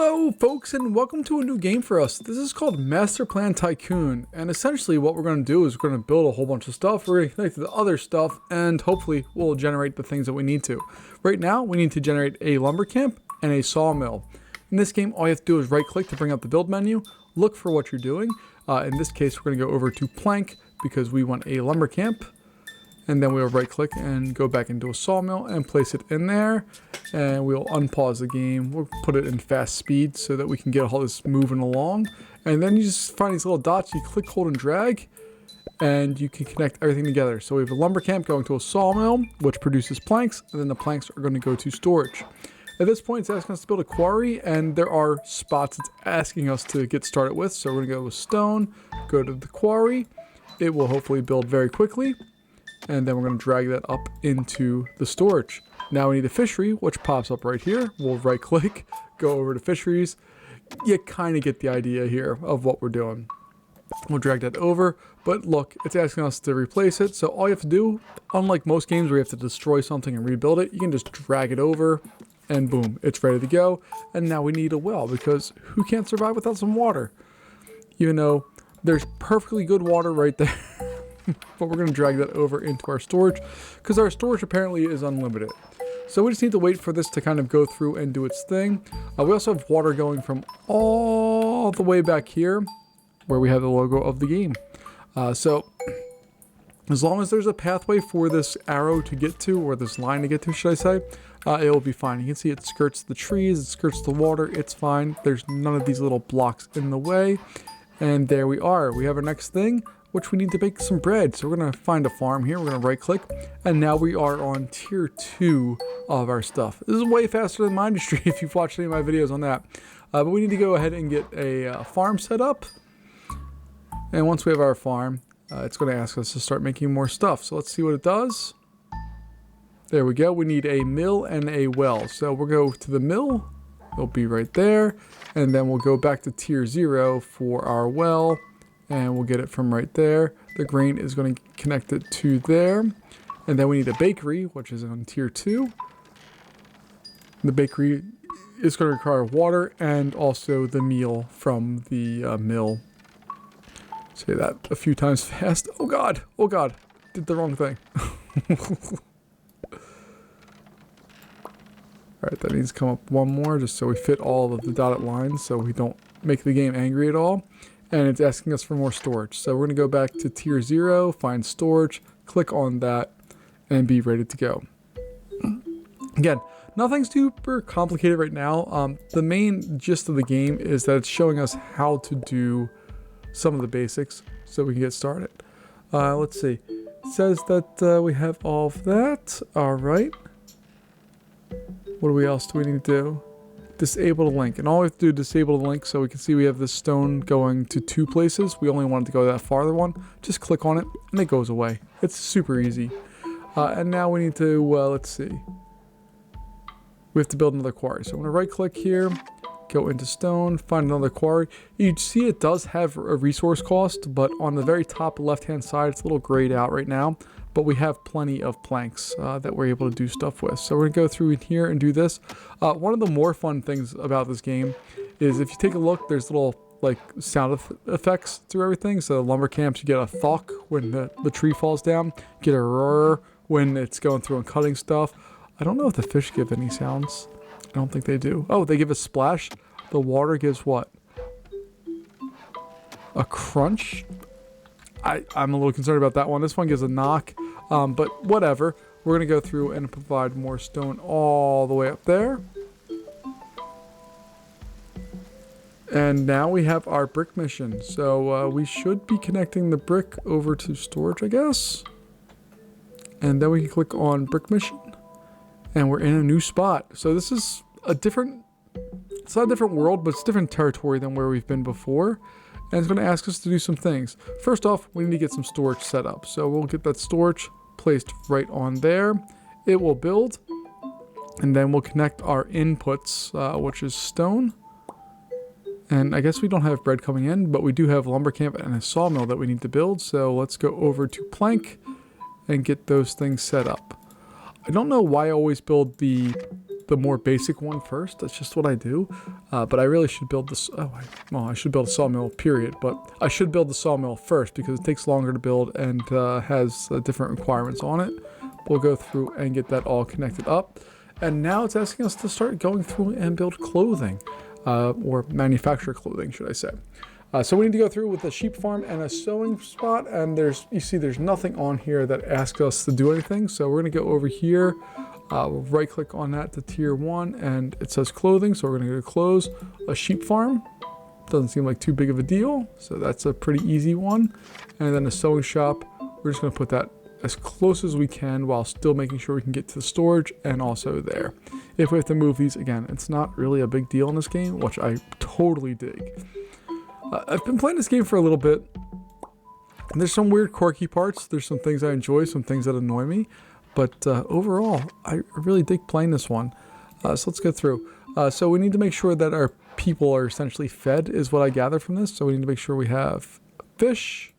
Hello folks and welcome to a new game for us. This is called Masterplan Tycoon, and essentially what we're going to do is we're going to build a whole bunch of stuff, we're going to connect to the other stuff, and hopefully we'll generate the things that we need to. Right now we need to generate a lumber camp and a sawmill. In this game all you have to do is right click to bring up the build menu, look for what you're doing. In this case we're going to go over to plank because we want a lumber camp. And then we'll right click and go back into a sawmill and place it in there. And we'll unpause the game. We'll put it in fast speed so that we can get all this moving along. And then you just find these little dots, you click, hold, and drag, and you can connect everything together. So we have a lumber camp going to a sawmill, which produces planks, and then the planks are going to go to storage. At this point, it's asking us to build a quarry, and there are spots it's asking us to get started with. So we're going to go with stone, go to the quarry. It will hopefully build very quickly. And then we're going to drag that up into the storage. Now we need a fishery, which pops up right here. We'll right click, go over to fisheries. You kind of get the idea here of what we're doing. We'll drag that over, but look, it's asking us to replace it. So all you have to do, unlike most games where you have to destroy something and rebuild it, you can just drag it over and boom, it's ready to go. And now we need a well because who can't survive without some water? Even though there's perfectly good water right there. But we're going to drag that over into our storage because our storage apparently is unlimited. So we just need to wait for this to kind of go through and do its thing. We also have water going from all the way back here where we have the logo of the game. So as long as there's a pathway for this arrow to get to, or this line to get to, should I say, it will be fine. You can see it skirts the trees, it skirts the water, it's fine. There's none of these little blocks in the way. And there we are. We have our next thing, which we need to bake some bread. So we're going to find a farm here. We're going to right click. And now we are on tier 2 of our stuff. This is way faster than my industry if you've watched any of my videos on that. But we need to go ahead and get a farm set up. And once we have our farm, it's going to ask us to start making more stuff. So let's see what it does. There we go. We need a mill and a well. So we'll go to the mill. It'll be right there. And then we'll go back to tier 0 for our well. And we'll get it from right there. The grain is going to connect it to there. And then we need a bakery, which is on tier 2. The bakery is going to require water and also the meal from the mill. Say that a few times fast. Oh God, did the wrong thing. Alright, that needs to come up one more just so we fit all of the dotted lines so we don't make the game angry at all. And it's asking us for more storage. So we're going to go back to tier 0, find storage, click on that, and be ready to go. Again, nothing super complicated right now. The main gist of the game is that it's showing us how to do some of the basics so we can get started. Let's see. It says that we have all of that. All right. What else do we need to do? Disable the link, and all we have to do is disable the link so we can see we have this stone going to 2 places. We only wanted to go to that farther one. Just click on it and it goes away. It's super easy. And now we need to, let's see. We have to build another quarry. So I'm going to right click here, go into stone, find another quarry. You see it does have a resource cost, but on the very top left hand side it's a little grayed out right now. But we have plenty of planks that we're able to do stuff with. So we're going to go through in here and do this. One of the more fun things about this game is if you take a look, there's little like sound effects through everything. So lumber camps, you get a thunk when the tree falls down. You get a roar when it's going through and cutting stuff. I don't know if the fish give any sounds. I don't think they do. Oh, they give a splash. The water gives what? A crunch? I'm a little concerned about that one. This one gives a knock, but whatever. We're going to go through and provide more stone all the way up there. And now we have our brick mission. So we should be connecting the brick over to storage, I guess. And then we can click on brick mission. And we're in a new spot. So this is a different, it's not a different world, but it's different territory than where we've been before. And it's going to ask us to do some things. First off, we need to get some storage set up. So we'll get that storage placed right on there. It will build. And then we'll connect our inputs, which is stone. And I guess we don't have bread coming in, but we do have lumber camp and a sawmill that we need to build. So let's go over to plank and get those things set up. I don't know why I always build the the more basic one first. That's just what I do. But I really should build this. Well, I should build a sawmill, period. But I should build the sawmill first because it takes longer to build and has different requirements on it. We'll go through and get that all connected up. And now it's asking us to start going through and build clothing, or manufacture clothing, should I say. So we need to go through with a sheep farm and a sewing spot, and you see there's nothing on here that asks us to do anything. So we're gonna go over here, we'll right click on that to tier 1, and it says clothing, so we're gonna go close. A sheep farm, doesn't seem like too big of a deal, so that's a pretty easy one. And then a sewing shop, we're just gonna put that as close as we can while still making sure we can get to the storage and also there. If we have to move these, again, it's not really a big deal in this game, which I totally dig. I've been playing this game for a little bit, and there's some weird quirky parts. There's some things I enjoy, some things that annoy me, but overall, I really dig playing this one. So let's go through. So we need to make sure that our people are essentially fed, is what I gather from this. So we need to make sure we have fish,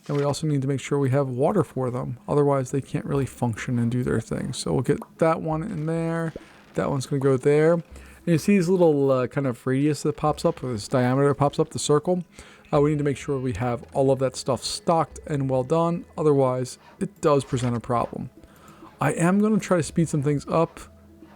and we also need to make sure we have water for them. Otherwise, they can't really function and do their thing. So we'll get that one in there. That one's going to go there. And you see this little kind of radius that pops up, or this diameter that pops up, the circle. We need to make sure we have all of that stuff stocked and well done. Otherwise, it does present a problem. I am going to try to speed some things up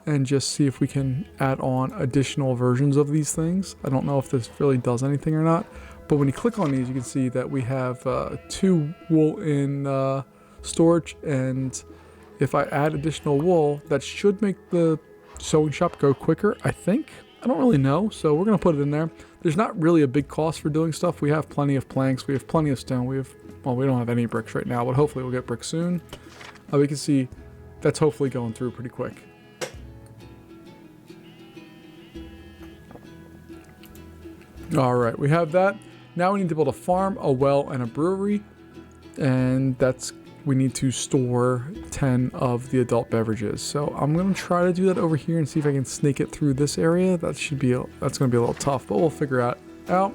and just see if we can add on additional versions of these things. I don't know if this really does anything or not. But when you click on these, you can see that we have 2 wool in storage. And if I add additional wool, that should make the sewing shop go quicker, I think. I don't really know, so we're going to put it in there. There's not really a big cost for doing stuff. We have plenty of planks, we have plenty of stone, well, we don't have any bricks right now, but hopefully we'll get bricks soon. We can see that's hopefully going through pretty quick. Alright, we have that. Now we need to build a farm, a well, and a brewery, and we need to store 10 of the adult beverages. So I'm going to try to do that over here and see if I can snake it through this area. That's going to be a little tough, but we'll figure it out.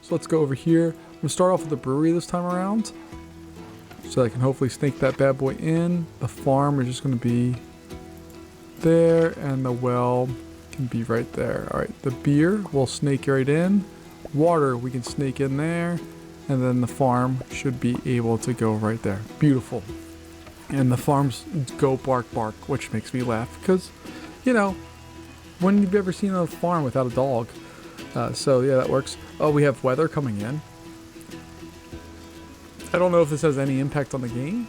So let's go over here. I'm going to start off with the brewery this time around, so I can hopefully snake that bad boy in. The farm is just going to be there, and the well can be right there. All right, the beer we'll snake right in. Water we can snake in there. And then the farm should be able to go right there. Beautiful. And the farms go bark bark, which makes me laugh because, you know, when have you ever seen a farm without a dog? So yeah, that works. Oh, we have weather coming in. I don't know if this has any impact on the game.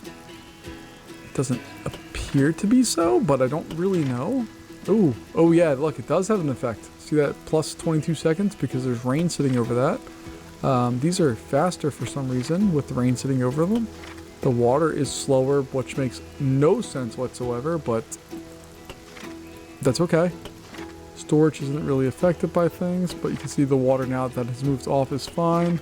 It doesn't appear to be so, but I don't really know. Ooh, oh yeah, look, it does have an effect. See that plus 22 seconds because there's rain sitting over that. These are faster for some reason with the rain sitting over them. The water is slower, which makes no sense whatsoever, but that's okay. Storage isn't really affected by things, but you can see the water now that has moved off is fine.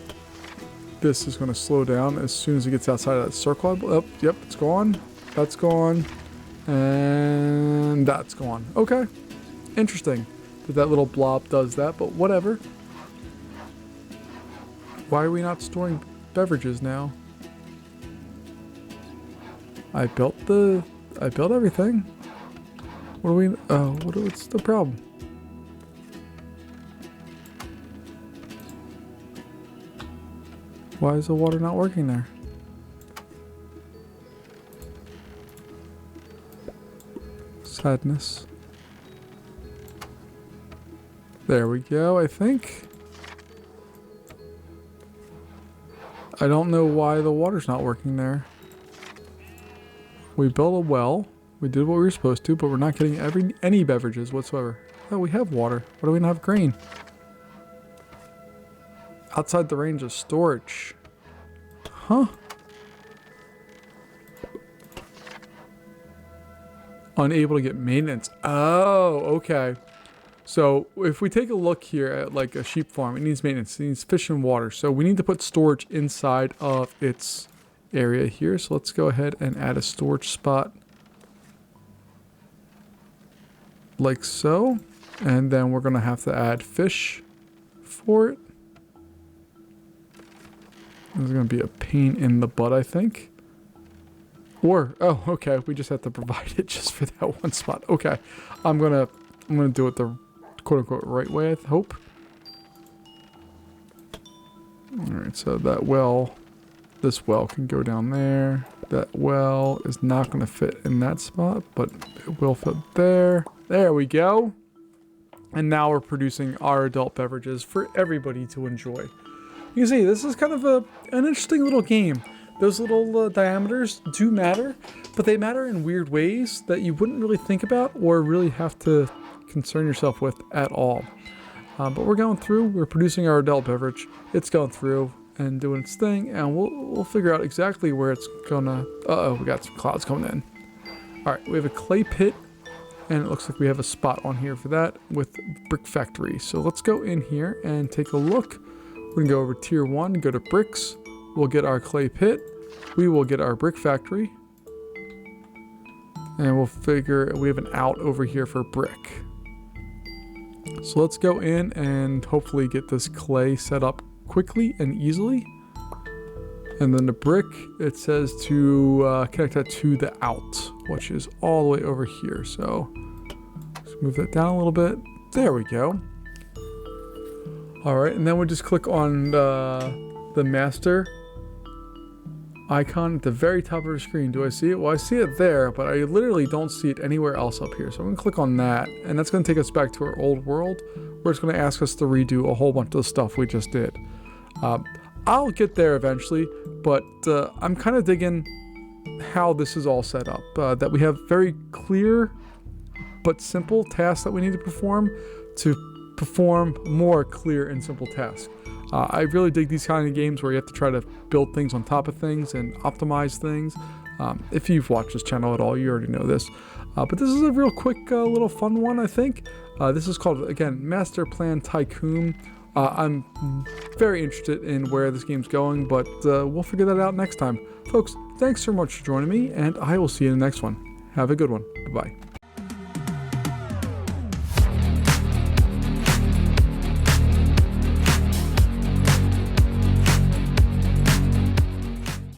This is going to slow down as soon as it gets outside of that circle. Oh, yep, it's gone. That's gone. And that's gone. Okay. Interesting that little blob does that, but whatever. Why are we not storing beverages now? I built everything. What's the problem? Why is the water not working there? Sadness. There we go, I think. I don't know why the water's not working there. We built a well. We did what we were supposed to, but we're not getting any beverages whatsoever. Oh, we have water. Why do we not have green? Outside the range of storage. Huh? Unable to get maintenance. Oh, okay. So if we take a look here at like a sheep farm, it needs maintenance. It needs fish and water. So we need to put storage inside of its area here. So let's go ahead and add a storage spot like so. And then we're going to have to add fish for it. This is going to be a pain in the butt, I think. Or, oh, okay, we just have to provide it just for that one spot. Okay, I'm gonna do it the quote-unquote right way, I hope. Alright, so that well, this well can go down there. That well is not gonna fit in that spot, but it will fit there. There we go. And now we're producing our adult beverages for everybody to enjoy. You can see, this is kind of an interesting little game. Those little diameters do matter, but they matter in weird ways that you wouldn't really think about or really have to concern yourself with at all. But we're going through, we're producing our adult beverage. It's going through and doing its thing, and we'll figure out exactly where it's gonna... Uh-oh, we got some clouds coming in. Alright, we have a clay pit, and it looks like we have a spot on here for that with brick factory. So let's go in here and take a look. We're gonna go over tier 1, go to bricks. We'll get our clay pit. We will get our brick factory. And we'll figure we have an out over here for brick. So let's go in and hopefully get this clay set up quickly and easily. And then the brick, it says to connect that to the out, which is all the way over here. So let's move that down a little bit. There we go. All right, and then we'll just click on the master icon at the very top of the screen. Do I see it? Well, I see it there, but I literally don't see it anywhere else up here. So I'm gonna click on that, and that's gonna take us back to our old world, where it's gonna ask us to redo a whole bunch of the stuff we just did. I'll get there eventually, but I'm kind of digging how this is all set up. That we have very clear but simple tasks that we need to perform more clear and simple tasks. I really dig these kind of games where you have to try to build things on top of things and optimize things. If you've watched this channel at all, you already know this. But this is a real quick little fun one, I think. This is called, again, Masterplan Tycoon. I'm very interested in where this game's going, but we'll figure that out next time. Folks, thanks so much for joining me, and I will see you in the next one. Have a good one. Bye-bye.